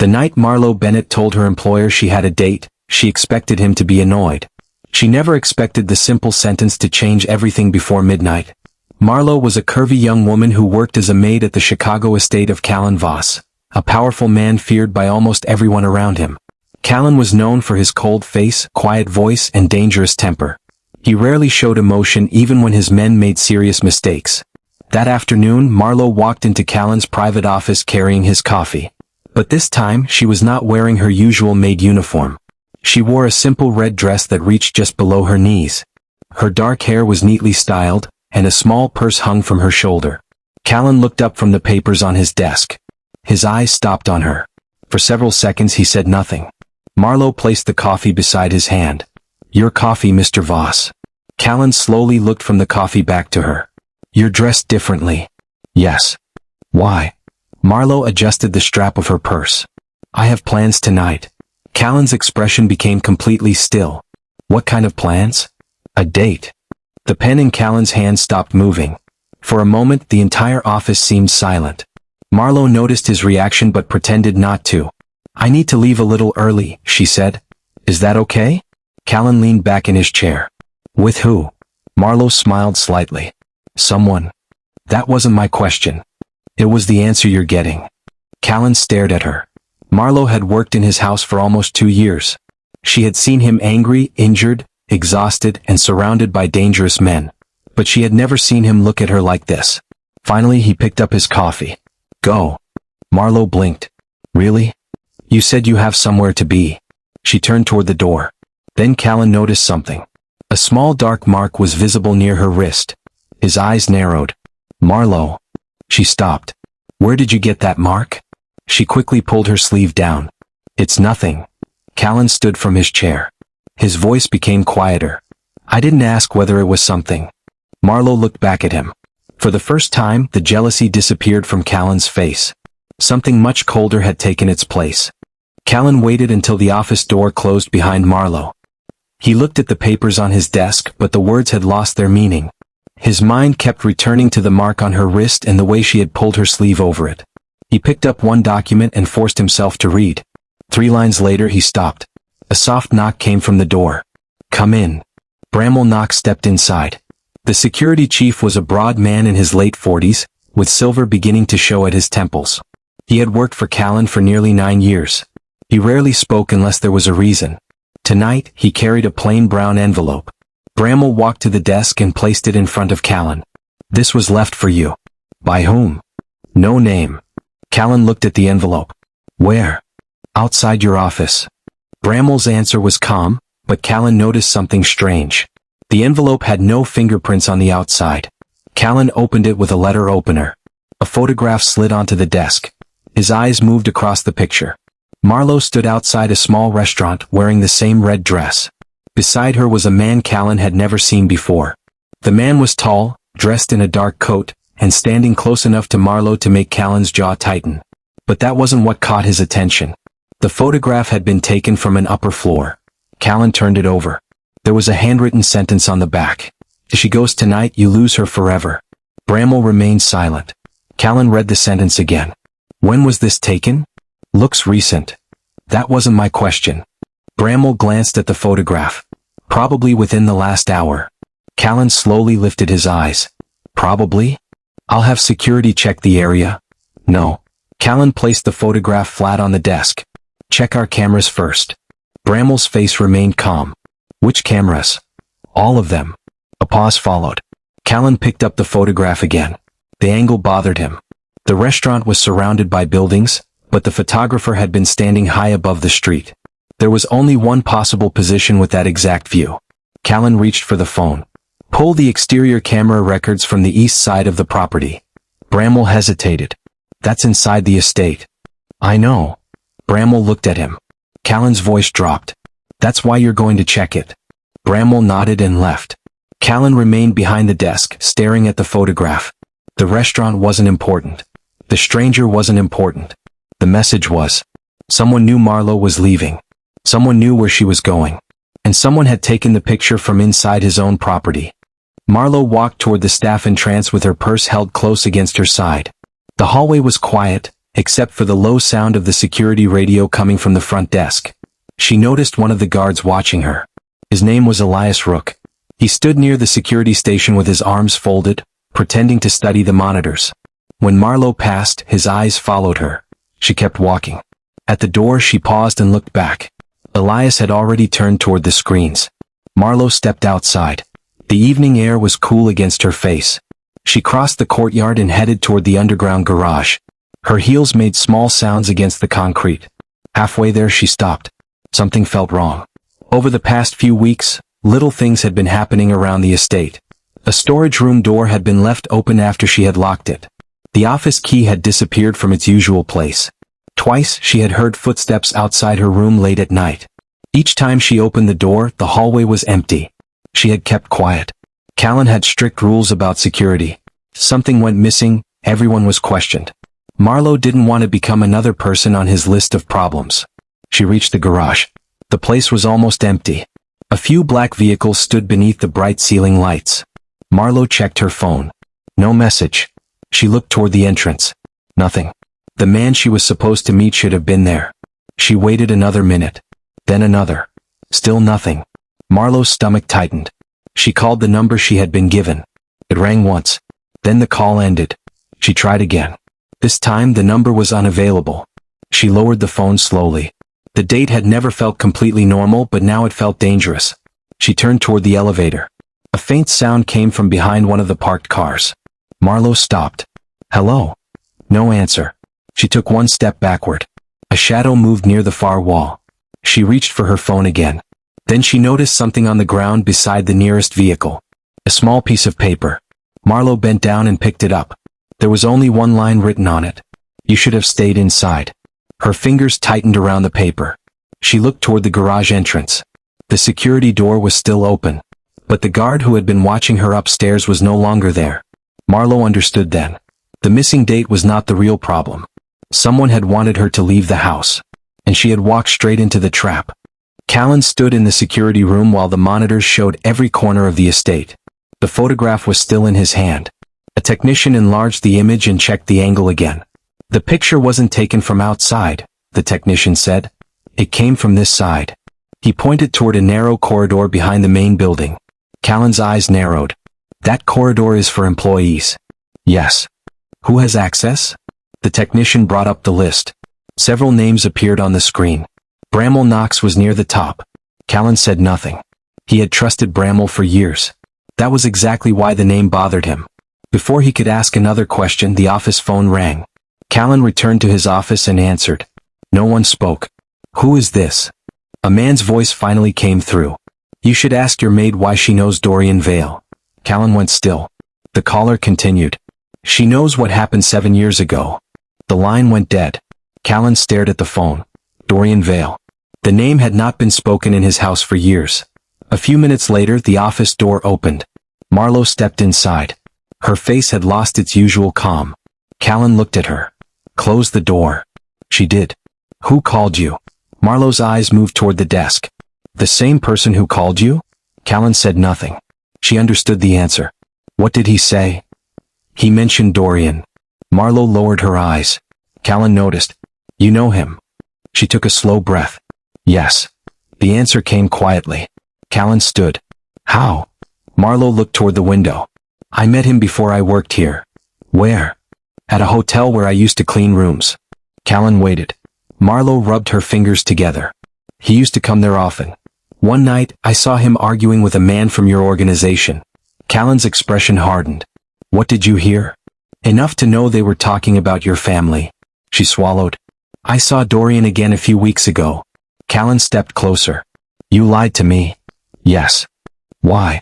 The night Marlowe Bennett told her employer she had a date, she expected him to be annoyed. She never expected the simple sentence to change everything before midnight. Marlowe was a curvy young woman who worked as a maid at the Chicago estate of Callan Voss, a powerful man feared by almost everyone around him. Callan was known for his cold face, quiet voice, and dangerous temper. He rarely showed emotion even when his men made serious mistakes. That afternoon, Marlowe walked into Callan's private office carrying his coffee. But this time, she was not wearing her usual maid uniform. She wore a simple red dress that reached just below her knees. Her dark hair was neatly styled, and a small purse hung from her shoulder. Callan looked up from the papers on his desk. His eyes stopped on her. For several seconds he said nothing. Marlowe placed the coffee beside his hand. "Your coffee, Mr. Voss." Callan slowly looked from the coffee back to her. "You're dressed differently." "Yes." "Why?" Marlowe adjusted the strap of her purse. "I have plans tonight." Callan's expression became completely still. "What kind of plans?" "A date." The pen in Callan's hand stopped moving. For a moment the entire office seemed silent. Marlowe noticed his reaction but pretended not to. "I need to leave a little early," she said. "Is that okay?" Callan leaned back in his chair. "With who?" Marlowe smiled slightly. "Someone." "That wasn't my question." "It was the answer you're getting." Callan stared at her. Marlowe had worked in his house for almost 2 years. She had seen him angry, injured, exhausted, and surrounded by dangerous men. But she had never seen him look at her like this. Finally he picked up his coffee. "Go." Marlowe blinked. "Really? You said you have somewhere to be." She turned toward the door. Then Callan noticed something. A small dark mark was visible near her wrist. His eyes narrowed. "Marlowe." She stopped. "Where did you get that mark?" She quickly pulled her sleeve down. "It's nothing." Callan stood from his chair. His voice became quieter. "I didn't ask whether it was something." Marlowe looked back at him. For the first time, the jealousy disappeared from Callan's face. Something much colder had taken its place. Callan waited until the office door closed behind Marlowe. He looked at the papers on his desk, but the words had lost their meaning. His mind kept returning to the mark on her wrist and the way she had pulled her sleeve over it. He picked up one document and forced himself to read. 3 lines later he stopped. A soft knock came from the door. "Come in." Bramwell Knox stepped inside. The security chief was a broad man in his late 40s, with silver beginning to show at his temples. He had worked for Callan for nearly 9 years. He rarely spoke unless there was a reason. Tonight, he carried a plain brown envelope. Bramwell walked to the desk and placed it in front of Callan. "This was left for you." "By whom?" "No name." Callan looked at the envelope. "Where?" "Outside your office." Bramwell's answer was calm, but Callan noticed something strange. The envelope had no fingerprints on the outside. Callan opened it with a letter opener. A photograph slid onto the desk. His eyes moved across the picture. Marlowe stood outside a small restaurant wearing the same red dress. Beside her was a man Callan had never seen before. The man was tall, dressed in a dark coat, and standing close enough to Marlowe to make Callan's jaw tighten. But that wasn't what caught his attention. The photograph had been taken from an upper floor. Callan turned it over. There was a handwritten sentence on the back. "If she goes tonight, you lose her forever." Bramwell remained silent. Callan read the sentence again. "When was this taken?" "Looks recent." "That wasn't my question." Bramwell glanced at the photograph. "Probably within the last hour." Callan slowly lifted his eyes. "Probably? I'll have security check the area." "No." Callan placed the photograph flat on the desk. "Check our cameras first." Bramwell's face remained calm. "Which cameras?" "All of them." A pause followed. Callan picked up the photograph again. The angle bothered him. The restaurant was surrounded by buildings, but the photographer had been standing high above the street. There was only one possible position with that exact view. Callan reached for the phone. "Pull the exterior camera records from the east side of the property." Bramwell hesitated. "That's inside the estate." "I know." Bramwell looked at him. Callan's voice dropped. "That's why you're going to check it." Bramwell nodded and left. Callan remained behind the desk, staring at the photograph. The restaurant wasn't important. The stranger wasn't important. The message was. Someone knew Marlowe was leaving. Someone knew where she was going. And someone had taken the picture from inside his own property. Marlowe walked toward the staff entrance with her purse held close against her side. The hallway was quiet, except for the low sound of the security radio coming from the front desk. She noticed one of the guards watching her. His name was Elias Rook. He stood near the security station with his arms folded, pretending to study the monitors. When Marlowe passed, his eyes followed her. She kept walking. At the door she paused and looked back. Elias had already turned toward the screens. Marlowe stepped outside. The evening air was cool against her face. She crossed the courtyard and headed toward the underground garage. Her heels made small sounds against the concrete. Halfway there she stopped. Something felt wrong. Over the past few weeks, little things had been happening around the estate. A storage room door had been left open after she had locked it. The office key had disappeared from its usual place. Twice she had heard footsteps outside her room late at night. Each time she opened the door, the hallway was empty. She had kept quiet. Callan had strict rules about security. Something went missing, everyone was questioned. Marlowe didn't want to become another person on his list of problems. She reached the garage. The place was almost empty. A few black vehicles stood beneath the bright ceiling lights. Marlowe checked her phone. No message. She looked toward the entrance. Nothing. The man she was supposed to meet should have been there. She waited another minute. Then another. Still nothing. Marlowe's stomach tightened. She called the number she had been given. It rang once. Then the call ended. She tried again. This time the number was unavailable. She lowered the phone slowly. The date had never felt completely normal, but now it felt dangerous. She turned toward the elevator. A faint sound came from behind one of the parked cars. Marlowe stopped. Hello? No answer. She took one step backward. A shadow moved near the far wall. She reached for her phone again. Then she noticed something on the ground beside the nearest vehicle. A small piece of paper. Marlowe bent down and picked it up. There was only one line written on it. You should have stayed inside. Her fingers tightened around the paper. She looked toward the garage entrance. The security door was still open. But the guard who had been watching her upstairs was no longer there. Marlowe understood then. The missing date was not the real problem. Someone had wanted her to leave the house. And she had walked straight into the trap. Callan stood in the security room while the monitors showed every corner of the estate. The photograph was still in his hand. A technician enlarged the image and checked the angle again. The picture wasn't taken from outside, the technician said. It came from this side. He pointed toward a narrow corridor behind the main building. Callan's eyes narrowed. That corridor is for employees. Yes. Who has access? The technician brought up the list. Several names appeared on the screen. Bramwell Knox was near the top. Callan said nothing. He had trusted Bramwell for years. That was exactly why the name bothered him. Before he could ask another question, the office phone rang. Callan returned to his office and answered. No one spoke. Who is this? A man's voice finally came through. You should ask your maid why she knows Dorian Vale. Callan went still. The caller continued. She knows what happened 7 years ago. The line went dead. Callan stared at the phone. Dorian Vale. The name had not been spoken in his house for years. A few minutes later, the office door opened. Marlowe stepped inside. Her face had lost its usual calm. Callan looked at her. Close the door. She did. Who called you? Marlowe's eyes moved toward the desk. The same person who called you? Callan said nothing. She understood the answer. What did he say? He mentioned Dorian. Marlowe lowered her eyes. Callan noticed. You know him. She took a slow breath. Yes. The answer came quietly. Callan stood. How? Marlowe looked toward the window. I met him before I worked here. Where? At a hotel where I used to clean rooms. Callan waited. Marlowe rubbed her fingers together. He used to come there often. One night, I saw him arguing with a man from your organization. Callan's expression hardened. What did you hear? Enough to know they were talking about your family. She swallowed. I saw Dorian again a few weeks ago. Callan stepped closer. You lied to me. Yes. Why?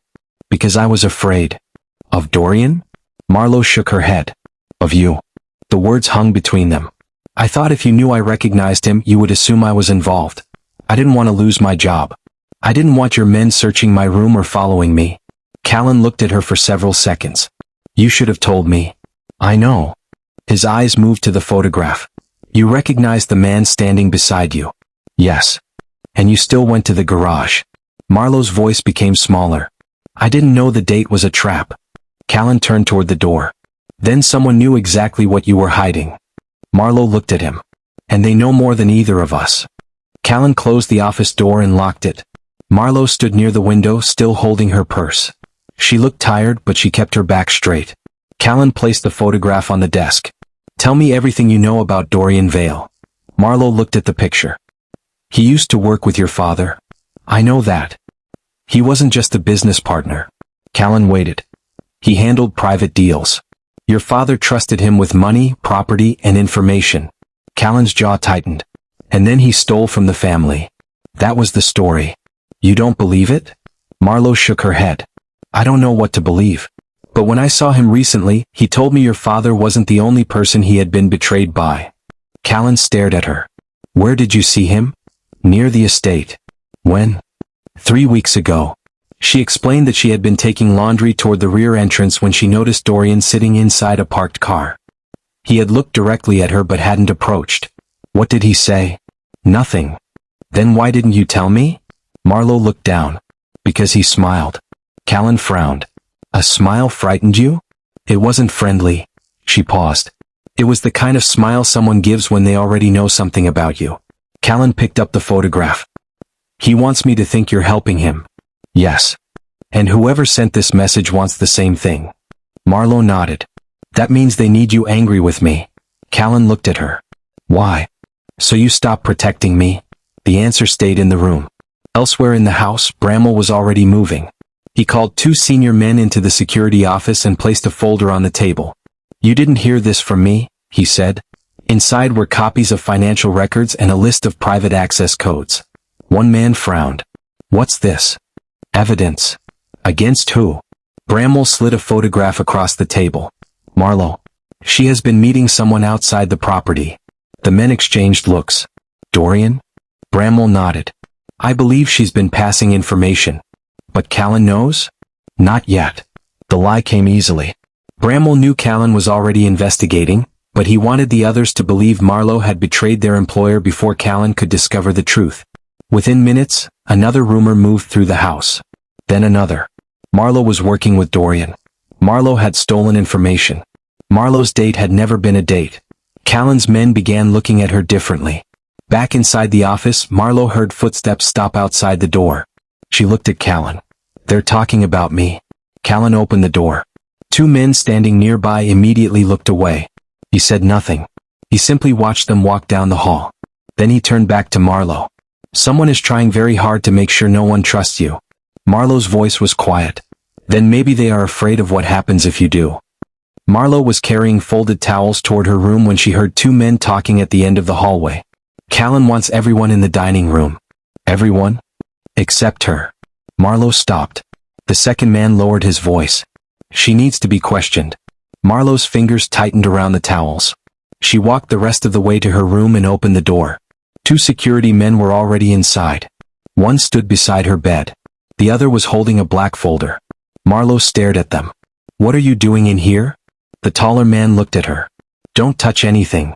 Because I was afraid. Of Dorian? Marlowe shook her head. Of you. The words hung between them. I thought if you knew I recognized him, you would assume I was involved. I didn't want to lose my job. I didn't want your men searching my room or following me. Callan looked at her for several seconds. You should have told me. I know. His eyes moved to the photograph. You recognized the man standing beside you. Yes. And you still went to the garage. Marlowe's voice became smaller. I didn't know the date was a trap. Callan turned toward the door. Then someone knew exactly what you were hiding. Marlowe looked at him. And they know more than either of us. Callan closed the office door and locked it. Marlowe stood near the window, still holding her purse. She looked tired, but she kept her back straight. Callan placed the photograph on the desk. Tell me everything you know about Dorian Vale. Marlowe looked at the picture. He used to work with your father. I know that. He wasn't just a business partner. Callan waited. He handled private deals. Your father trusted him with money, property, and information. Callan's jaw tightened. And then he stole from the family. That was the story. You don't believe it? Marlowe shook her head. I don't know what to believe. But when I saw him recently, he told me your father wasn't the only person he had been betrayed by. Callan stared at her. Where did you see him? Near the estate. When? 3 weeks ago. She explained that she had been taking laundry toward the rear entrance when she noticed Dorian sitting inside a parked car. He had looked directly at her but hadn't approached. What did he say? Nothing. Then why didn't you tell me? Marlowe looked down. Because he smiled. Callan frowned. A smile frightened you? It wasn't friendly. She paused. It was the kind of smile someone gives when they already know something about you. Callan picked up the photograph. He wants me to think you're helping him. Yes. And whoever sent this message wants the same thing. Marlowe nodded. That means they need you angry with me. Callan looked at her. Why? So you stop protecting me? The answer stayed in the room. Elsewhere in the house, Bramwell was already moving. He called 2 senior men into the security office and placed a folder on the table. You didn't hear this from me, he said. Inside were copies of financial records and a list of private access codes. One man frowned. What's this? Evidence. Against who? Bramwell slid a photograph across the table. Marlowe. She has been meeting someone outside the property. The men exchanged looks. Dorian? Bramwell nodded. I believe she's been passing information. But Callan knows? Not yet. The lie came easily. Bramwell knew Callan was already investigating, but he wanted the others to believe Marlowe had betrayed their employer before Callan could discover the truth. Within minutes, another rumor moved through the house. Then another. Marlowe was working with Dorian. Marlowe had stolen information. Marlowe's date had never been a date. Callan's men began looking at her differently. Back inside the office, Marlowe heard footsteps stop outside the door. She looked at Callan. They're talking about me. Callan opened the door. 2 men standing nearby immediately looked away. He said nothing. He simply watched them walk down the hall. Then he turned back to Marlowe. Someone is trying very hard to make sure no one trusts you. Marlowe's voice was quiet. Then maybe they are afraid of what happens if you do. Marlowe was carrying folded towels toward her room when she heard 2 men talking at the end of the hallway. Callan wants everyone in the dining room. Everyone? Except her. Marlowe stopped. The second man lowered his voice. She needs to be questioned. Marlowe's fingers tightened around the towels. She walked the rest of the way to her room and opened the door. 2 security men were already inside. One stood beside her bed. The other was holding a black folder. Marlowe stared at them. What are you doing in here? The taller man looked at her. Don't touch anything.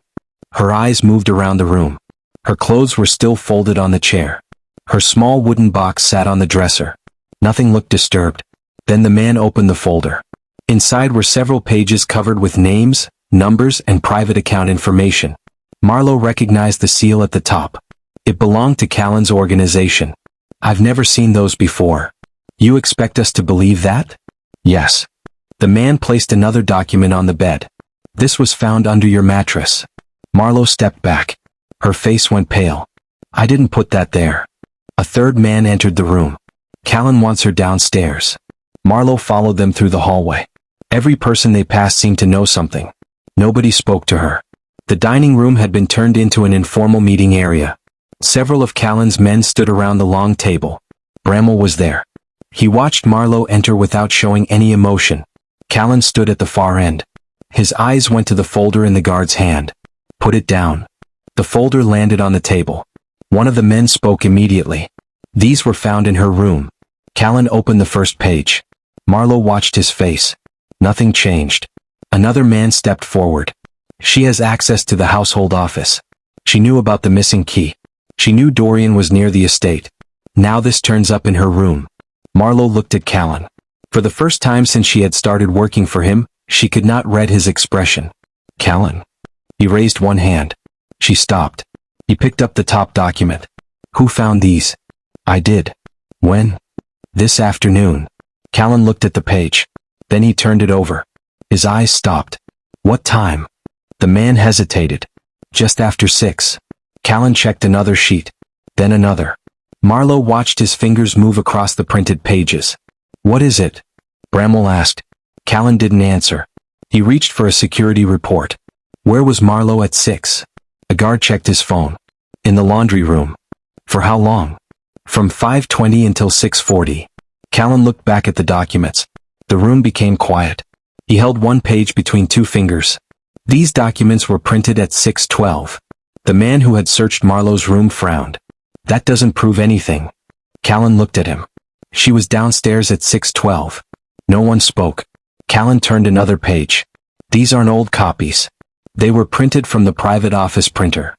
Her eyes moved around the room. Her clothes were still folded on the chair. Her small wooden box sat on the dresser. Nothing looked disturbed. Then the man opened the folder. Inside were several pages covered with names, numbers, and private account information. Marlowe recognized the seal at the top. It belonged to Callan's organization. I've never seen those before. You expect us to believe that? Yes. The man placed another document on the bed. This was found under your mattress. Marlowe stepped back. Her face went pale. I didn't put that there. A third man entered the room. Callan wants her downstairs. Marlowe followed them through the hallway. Every person they passed seemed to know something. Nobody spoke to her. The dining room had been turned into an informal meeting area. Several of Callan's men stood around the long table. Bramwell was there. He watched Marlowe enter without showing any emotion. Callan stood at the far end. His eyes went to the folder in the guard's hand. Put it down. The folder landed on the table. One of the men spoke immediately. These were found in her room. Callan opened the first page. Marlowe watched his face. Nothing changed. Another man stepped forward. She has access to the household office. She knew about the missing key. She knew Dorian was near the estate. Now this turns up in her room. Marlowe looked at Callan. For the first time since she had started working for him, she could not read his expression. Callan. He raised one hand. She stopped. He picked up the top document. Who found these? I did. When? This afternoon. Callan looked at the page. Then he turned it over. His eyes stopped. What time? The man hesitated. Just after 6. Callan checked another sheet. Then another. Marlowe watched his fingers move across the printed pages. What is it? Bramwell asked. Callan didn't answer. He reached for a security report. Where was Marlowe at 6? A guard checked his phone. In the laundry room. For how long? From 5:20 until 6:40. Callan looked back at the documents. The room became quiet. He held one page between two fingers. These documents were printed at 6:12. The man who had searched Marlowe's room frowned. That doesn't prove anything. Callan looked at him. She was downstairs at 6:12. No one spoke. Callan turned another page. These aren't old copies. They were printed from the private office printer.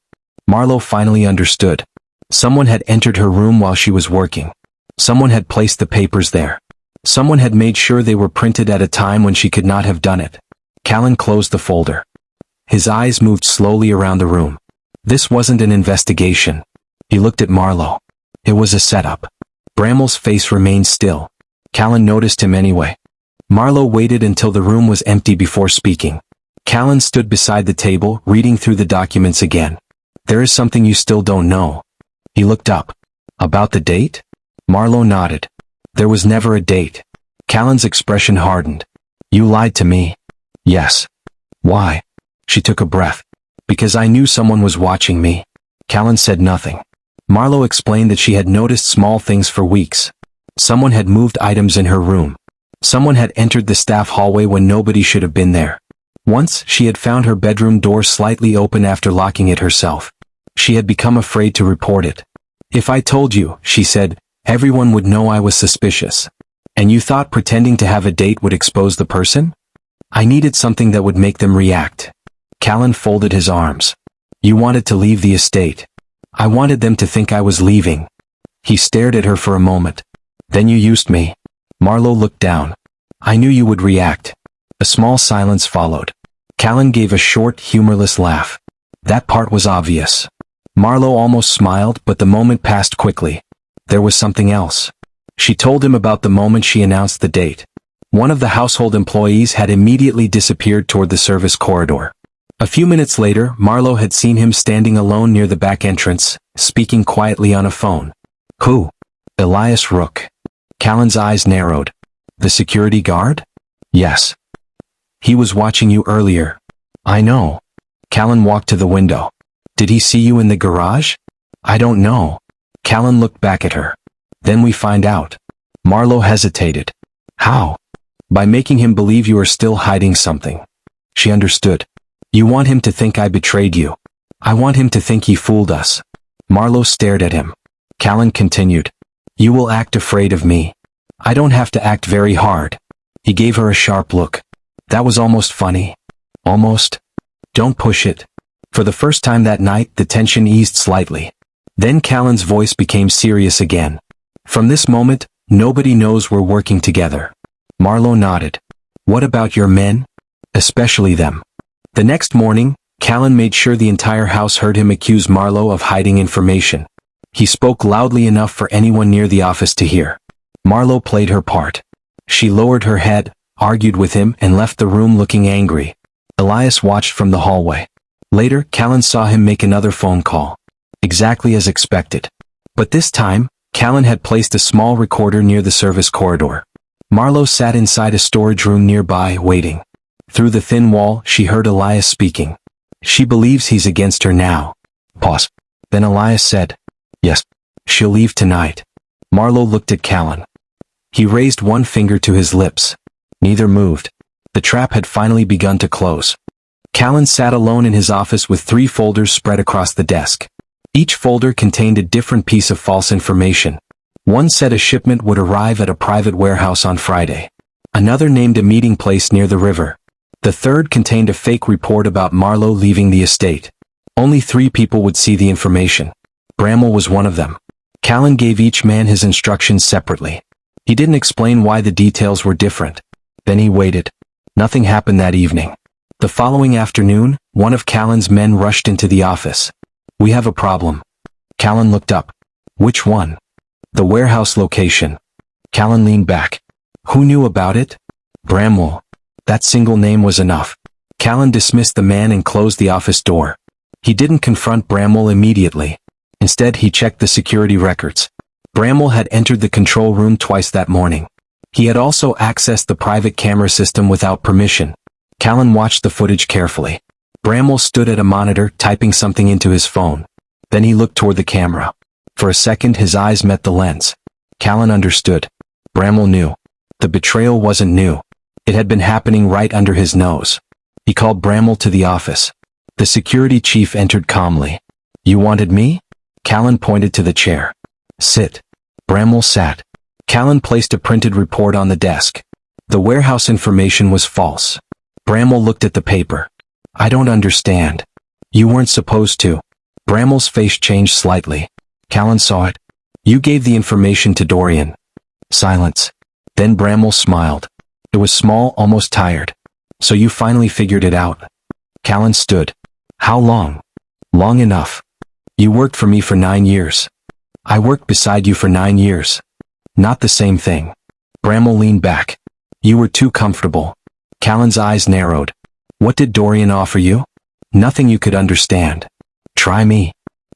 Marlowe finally understood. Someone had entered her room while she was working. Someone had placed the papers there. Someone had made sure they were printed at a time when she could not have done it. Callan closed the folder. His eyes moved slowly around the room. This wasn't an investigation. He looked at Marlowe. It was a setup. Bramwell's face remained still. Callan noticed him anyway. Marlowe waited until the room was empty before speaking. Callan stood beside the table, reading through the documents again. There is something you still don't know. He looked up. About the date? Marlowe nodded. There was never a date. Callan's expression hardened. You lied to me. Yes. Why? She took a breath. Because I knew someone was watching me. Callan said nothing. Marlowe explained that she had noticed small things for weeks. Someone had moved items in her room. Someone had entered the staff hallway when nobody should have been there. Once, she had found her bedroom door slightly open after locking it herself. She had become afraid to report it. If I told you, she said, everyone would know I was suspicious. And you thought pretending to have a date would expose the person? I needed something that would make them react. Callan folded his arms. You wanted to leave the estate. I wanted them to think I was leaving. He stared at her for a moment. Then you used me. Marlowe looked down. I knew you would react. A small silence followed. Callan gave a short, humorless laugh. That part was obvious. Marlowe almost smiled, but the moment passed quickly. There was something else. She told him about the moment she announced the date. One of the household employees had immediately disappeared toward the service corridor. A few minutes later, Marlowe had seen him standing alone near the back entrance, speaking quietly on a phone. Who? Elias Rook. Callan's eyes narrowed. The security guard? Yes. He was watching you earlier. I know. Callan walked to the window. Did he see you in the garage? I don't know. Callan looked back at her. Then we find out. Marlowe hesitated. How? By making him believe you are still hiding something. She understood. You want him to think I betrayed you. I want him to think he fooled us. Marlowe stared at him. Callan continued. You will act afraid of me. I don't have to act very hard. He gave her a sharp look. That was almost funny. Almost. Don't push it. For the first time that night, the tension eased slightly. Then Callan's voice became serious again. From this moment, nobody knows we're working together. Marlowe nodded. What about your men? Especially them. The next morning, Callan made sure the entire house heard him accuse Marlowe of hiding information. He spoke loudly enough for anyone near the office to hear. Marlowe played her part. She lowered her head, argued with him, and left the room looking angry. Elias watched from the hallway. Later, Callan saw him make another phone call. Exactly as expected. But this time, Callan had placed a small recorder near the service corridor. Marlowe sat inside a storage room nearby, waiting. Through the thin wall, she heard Elias speaking. She believes he's against her now. Pause. Then Elias said, Yes. She'll leave tonight. Marlowe looked at Callan. He raised one finger to his lips. Neither moved. The trap had finally begun to close. Callan sat alone in his office with 3 folders spread across the desk. Each folder contained a different piece of false information. One said a shipment would arrive at a private warehouse on Friday. Another named a meeting place near the river. The third contained a fake report about Marlowe leaving the estate. Only 3 people would see the information. Bramwell was one of them. Callan gave each man his instructions separately. He didn't explain why the details were different. Then he waited. Nothing happened that evening. The following afternoon, one of Callan's men rushed into the office. "We have a problem." Callan looked up. "Which one?" "The warehouse location." Callan leaned back. "Who knew about it?" "Bramwell." That single name was enough. Callan dismissed the man and closed the office door. He didn't confront Bramwell immediately. Instead, he checked the security records. Bramwell had entered the control room twice that morning. He had also accessed the private camera system without permission. Callan watched the footage carefully. Bramwell stood at a monitor typing something into his phone. Then he looked toward the camera. For a second his eyes met the lens. Callan understood. Bramwell knew. The betrayal wasn't new. It had been happening right under his nose. He called Bramwell to the office. The security chief entered calmly. "You wanted me?" Callan pointed to the chair. "Sit." Bramwell sat. Callan placed a printed report on the desk. The warehouse information was false. Bramwell looked at the paper. "I don't understand." "You weren't supposed to." Bramwell's face changed slightly. Callan saw it. "You gave the information to Dorian." Silence. Then Bramwell smiled. It was small, almost tired. "So you finally figured it out?" Callan stood. "How long?" "Long enough. You worked for me for 9 years. I worked beside you for 9 years. Not the same thing." Bramwell leaned back. "You were too comfortable." Callan's eyes narrowed. "What did Dorian offer you?" "Nothing you could understand." "Try me."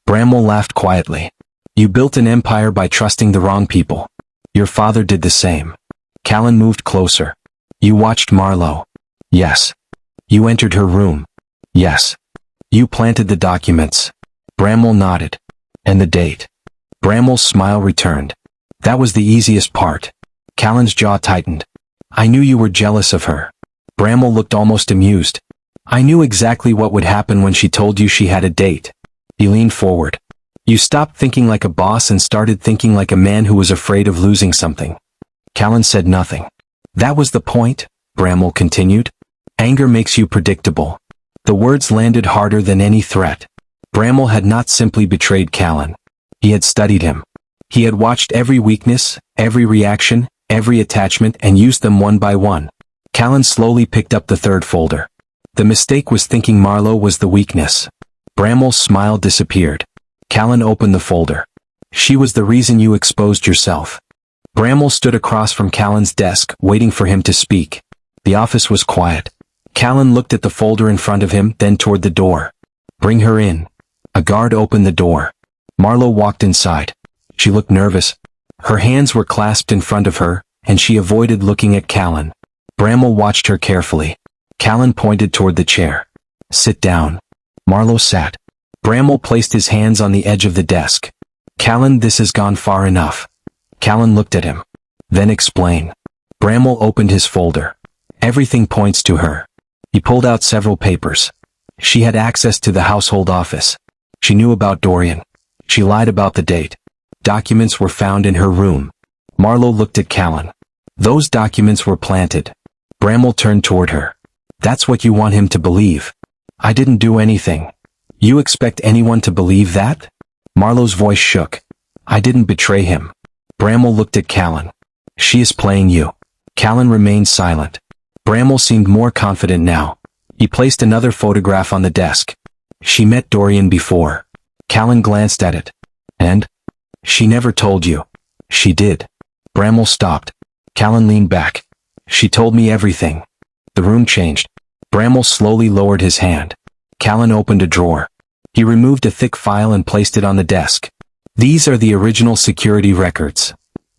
Bramwell laughed quietly. "You built an empire by trusting the wrong people. Your father did the same." Callan moved closer. "You watched Marlowe." "Yes." "You entered her room." "Yes." "You planted the documents." Bramwell nodded. "And the date?" Bramwell's smile returned. "That was the easiest part." Callan's jaw tightened. "I knew you were jealous of her." Bramwell looked almost amused. "I knew exactly what would happen when she told you she had a date." He leaned forward. "You stopped thinking like a boss and started thinking like a man who was afraid of losing something." Callan said nothing. "That was the point," Bramwell continued. "Anger makes you predictable." The words landed harder than any threat. Bramwell had not simply betrayed Callan. He had studied him. He had watched every weakness, every reaction, every attachment and used them one by one. Callan slowly picked up the third folder. The mistake was thinking Marlowe was the weakness. Bramwell's smile disappeared. Callan opened the folder. "She was the reason you exposed yourself." Bramwell stood across from Callan's desk, waiting for him to speak. The office was quiet. Callan looked at the folder in front of him, then toward the door. "Bring her in." A guard opened the door. Marlowe walked inside. She looked nervous. Her hands were clasped in front of her, and she avoided looking at Callan. Bramwell watched her carefully. Callan pointed toward the chair. "Sit down." Marlowe sat. Bramwell placed his hands on the edge of the desk. "Callan, this has gone far enough." Callan looked at him. "Then explain." Bramwell opened his folder. "Everything points to her." He pulled out several papers. She had access to the household office. She knew about Dorian. She lied about the date. Documents were found in her room. Marlowe looked at Callan. "Those documents were planted." Bramwell turned toward her. "That's what you want him to believe." "I didn't do anything." "You expect anyone to believe that?" Marlowe's voice shook. "I didn't betray him." Bramwell looked at Callan. "She is playing you." Callan remained silent. Bramwell seemed more confident now. He placed another photograph on the desk. "She met Dorian before." Callan glanced at it. "And?" "She never told you." "She did." Bramwell stopped. Callan leaned back. "She told me everything." The room changed. Bramwell slowly lowered his hand. Callan opened a drawer. He removed a thick file and placed it on the desk. "These are the original security records."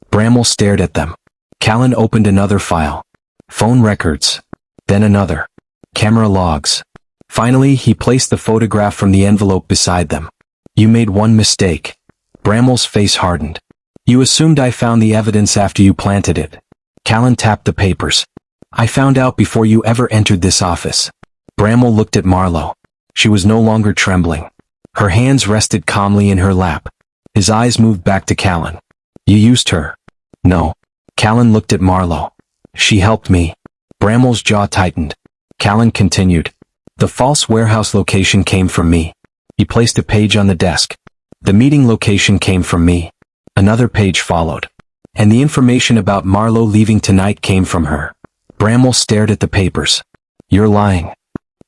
Bramwell stared at them. Callan opened another file. "Phone records." Then another. "Camera logs." Finally, he placed the photograph from the envelope beside them. "You made one mistake." Bramwell's face hardened. "You assumed I found the evidence after you planted it." Callan tapped the papers. "I found out before you ever entered this office." Bramwell looked at Marlowe. She was no longer trembling. Her hands rested calmly in her lap. His eyes moved back to Callan. "You used her." "No." Callan looked at Marlowe. "She helped me." Bramwell's jaw tightened. Callan continued. "The false warehouse location came from me." He placed a page on the desk. "The meeting location came from me." Another page followed. "And the information about Marlowe leaving tonight came from her." Bramwell stared at the papers. "You're lying."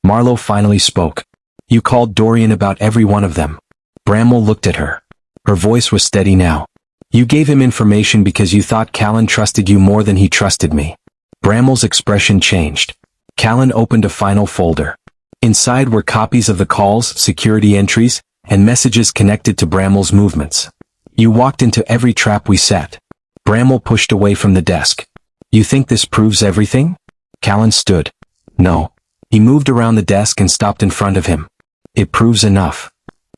Marlowe finally spoke. You called Dorian about every one of them. Bramwell looked at her. Her voice was steady now. You gave him information because you thought Callan trusted you more than he trusted me. Bramwell's expression changed. Callan opened a final folder. Inside were copies of the calls, security entries, and messages connected to Bramwell's movements. You walked into every trap we set. Bramwell pushed away from the desk. You think this proves everything? Callan stood. No. He moved around the desk and stopped in front of him. It proves enough.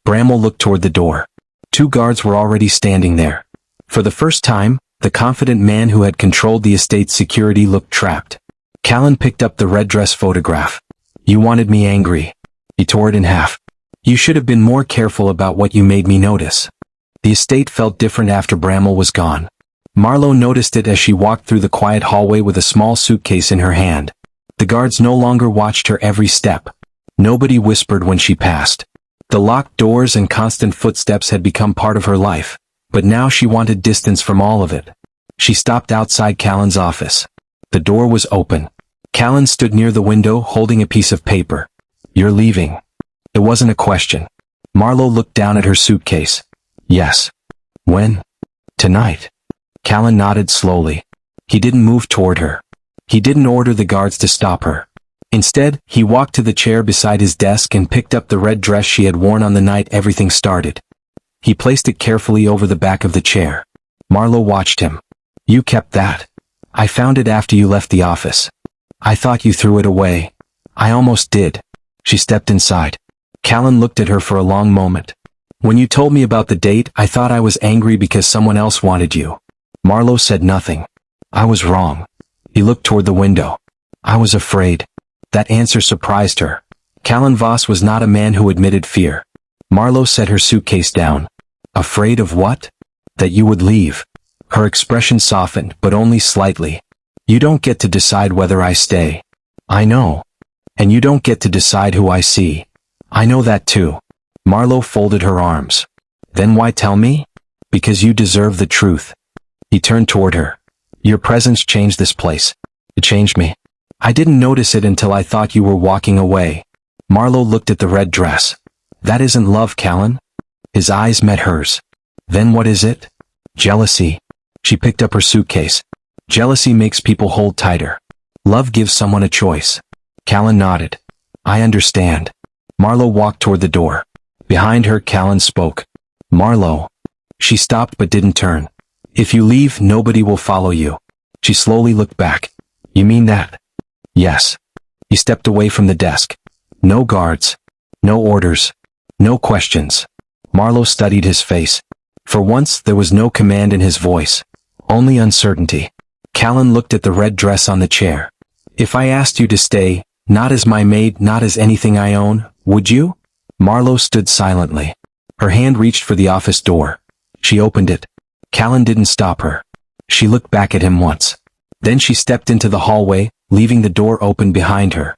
Bramwell looked toward the door. 2 guards were already standing there. For the first time, the confident man who had controlled the estate's security looked trapped. Callan picked up the red dress photograph. You wanted me angry. He tore it in half. You should have been more careful about what you made me notice. The estate felt different after Bramwell was gone. Marlowe noticed it as she walked through the quiet hallway with a small suitcase in her hand. The guards no longer watched her every step. Nobody whispered when she passed. The locked doors and constant footsteps had become part of her life, but now she wanted distance from all of it. She stopped outside Callan's office. The door was open. Callan stood near the window holding a piece of paper. You're leaving. It wasn't a question. Marlowe looked down at her suitcase. Yes. When? Tonight. Callan nodded slowly. He didn't move toward her. He didn't order the guards to stop her. Instead, he walked to the chair beside his desk and picked up the red dress she had worn on the night everything started. He placed it carefully over the back of the chair. Marlowe watched him. You kept that. I found it after you left the office. I thought you threw it away. I almost did. She stepped inside. Callan looked at her for a long moment. When you told me about the date, I thought I was angry because someone else wanted you. Marlowe said nothing. I was wrong. He looked toward the window. I was afraid. That answer surprised her. Callan Voss was not a man who admitted fear. Marlowe set her suitcase down. Afraid of what? That you would leave. Her expression softened, but only slightly. You don't get to decide whether I stay. I know. And you don't get to decide who I see. I know that too. Marlowe folded her arms. Then why tell me? Because you deserve the truth. He turned toward her. Your presence changed this place. It changed me. I didn't notice it until I thought you were walking away. Marlowe looked at the red dress. That isn't love, Callan. His eyes met hers. Then what is it? Jealousy. She picked up her suitcase. Jealousy makes people hold tighter. Love gives someone a choice. Callan nodded. I understand. Marlowe walked toward the door. Behind her, Callan spoke. Marlowe. She stopped but didn't turn. If you leave, nobody will follow you. She slowly looked back. You mean that? Yes. He stepped away from the desk. No guards. No orders. No questions. Marlowe studied his face. For once, there was no command in his voice. Only uncertainty. Callan looked at the red dress on the chair. If I asked you to stay, not as my maid, not as anything I own, would you? Marlowe stood silently. Her hand reached for the office door. She opened it. Callan didn't stop her. She looked back at him once. Then she stepped into the hallway, leaving the door open behind her.